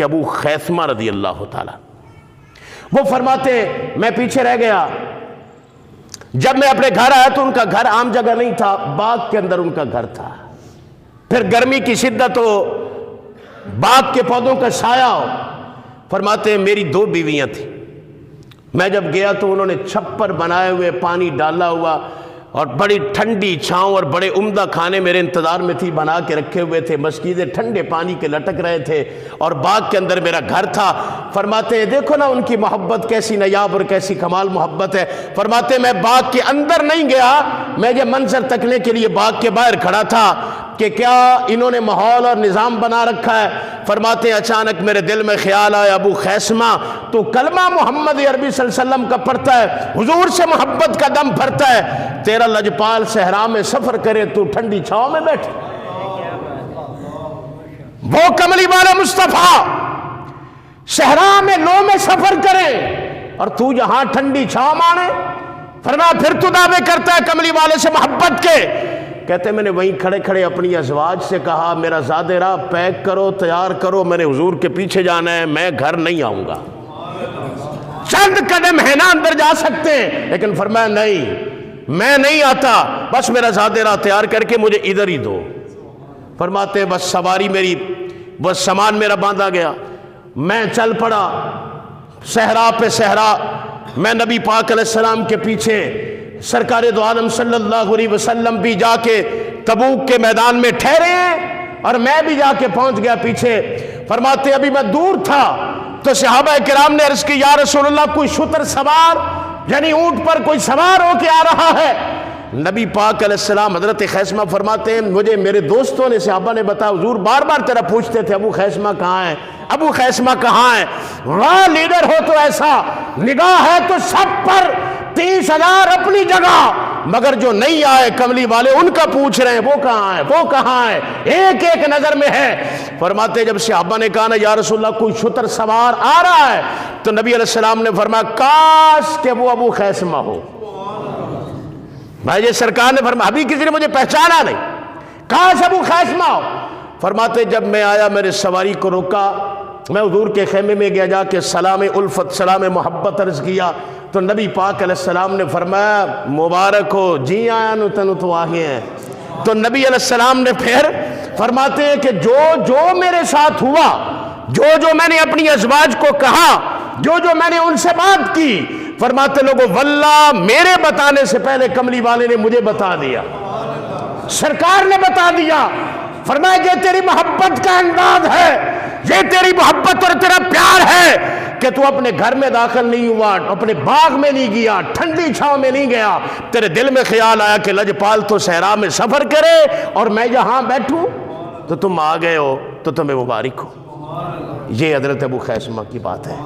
ابو خیثمہ رضی اللہ تعالیٰ وہ فرماتے میں پیچھے رہ گیا. جب میں اپنے گھر آیا تو ان کا گھر عام جگہ نہیں تھا، باغ کے اندر ان کا گھر تھا. پھر گرمی کی شدت ہو، باغ کے پودوں کا سایہ ہو. فرماتے میری 2 بیویاں تھیں. میں جب گیا تو انہوں نے چھپر بنائے ہوئے، پانی ڈالا ہوا اور بڑی ٹھنڈی چھاؤں اور بڑے عمدہ کھانے میرے انتظار میں تھی، بنا کے رکھے ہوئے تھے. مسکیزیں ٹھنڈے پانی کے لٹک رہے تھے اور باغ کے اندر میرا گھر تھا. فرماتے دیکھو نا ان کی محبت کیسی نیاب اور کیسی کمال محبت ہے. فرماتے میں باغ کے اندر نہیں گیا، میں یہ منظر تکنے کے لیے باغ کے باہر کھڑا تھا کہ کیا انہوں نے ماحول اور نظام بنا رکھا ہے. فرماتے اچانک میرے دل میں خیال آیا، ابو خیثمہ تو کلمہ محمد عربی صلی اللہ علیہ وسلم کا پڑھتا ہے، حضور سے محبت کا دم بھرتا ہے، تیرا لجپال صحرا میں سفر کرے تو ٹھنڈی چھاؤں میں بیٹھے. وہ کملی والا مصطفیٰ صحرا میں لو میں سفر کرے اور تو یہاں ٹھنڈی چھاؤں مانے. فرمایا پھر تو دعوے کرتا ہے کملی والے سے محبت کے. کہتے میں نے وہیں کھڑے کھڑے اپنی ازواج سے کہا میرا زاد راہ پیک کرو، تیار کرو، میں نے حضور کے پیچھے جانا ہے، میں گھر نہیں آؤں گا. چند قدم ہے نا اندر جا سکتے ہیں، لیکن فرمایا نہیں میں نہیں آتا، بس میرا زاد راہ تیار کر کے مجھے ادھر ہی دو. فرماتے بس سواری میری، بس سامان میرا باندھا گیا، میں چل پڑا صحرا پہ صحرا. میں نبی پاک علیہ السلام کے پیچھے، سرکار دو عالم صلی اللہ علیہ وسلم بھی جا کے تبوک کے میدان میں ٹھہرے ہیں اور میں بھی جا کے پہنچ گیا پیچھے. فرماتے ابھی میں دور تھا تو صحابہ کرام نے عرض کی یا رسول اللہ کوئی شتر سوار، یعنی اونٹ پر کوئی سوار ہو کے آ رہا ہے. نبی پاک علیہ السلام حضرت خیثمہ فرماتے ہیں مجھے میرے دوستوں نے، صحابہ نے بتایا حضور بار بار تیرا پوچھتے تھے ابو خیثمہ کہاں ہے، ابو خیثمہ کہاں ہے. واہ لیڈر ہو تو ایسا، نگاہ ہے تو سب پر، 30,000 اپنی جگہ، مگر جو نہیں آئے کملی والے ان کا پوچھ رہے ہیں وہ کہاں ہے، وہ کہاں ہے، ایک ایک نظر میں ہے. فرماتے جب صحابہ نے کہا نا یا رسول اللہ کوئی شتر سوار آ رہا ہے تو نبی علیہ السلام نے فرمایا کاش کہ وہ ابو خیثمہ ہو. بھائی سرکار نے فرمایا ابھی کسی نے مجھے پہچانا نہیں، کاش ابو خیثمہ ہو. فرماتے جب میں آیا میرے سواری کو روکا، میں حضور کے خیمے میں گیا، جا کے سلام الفت سلام محبت عرض کیا تو نبی پاک علیہ السلام نے فرمایا مبارک ہو، جی آیا نو تنو تو آگے ہیں. تو نبی علیہ السلام نے پھر فرماتے ہیں کہ جو میرے ساتھ ہوا، جو میں نے اپنی ازواج کو کہا، جو میں نے ان سے بات کی، فرماتے لوگوں واللہ میرے بتانے سے پہلے کملی والے نے مجھے بتا دیا، سرکار نے بتا دیا. فرمایا یہ تیری محبت کا انداز ہے، یہ تیری محبت اور تیرا پیار ہے کہ تو اپنے گھر میں داخل نہیں ہوا، اپنے باغ میں نہیں گیا، ٹھنڈی چھاؤں میں نہیں گیا، تیرے دل میں خیال آیا کہ لجپال تو صحرا میں سفر کرے اور میں یہاں بیٹھوں تو تم آ گئے ہو تو تمہیں مبارک ہو. یہ حضرت ابو خیثمہ کی بات ہے.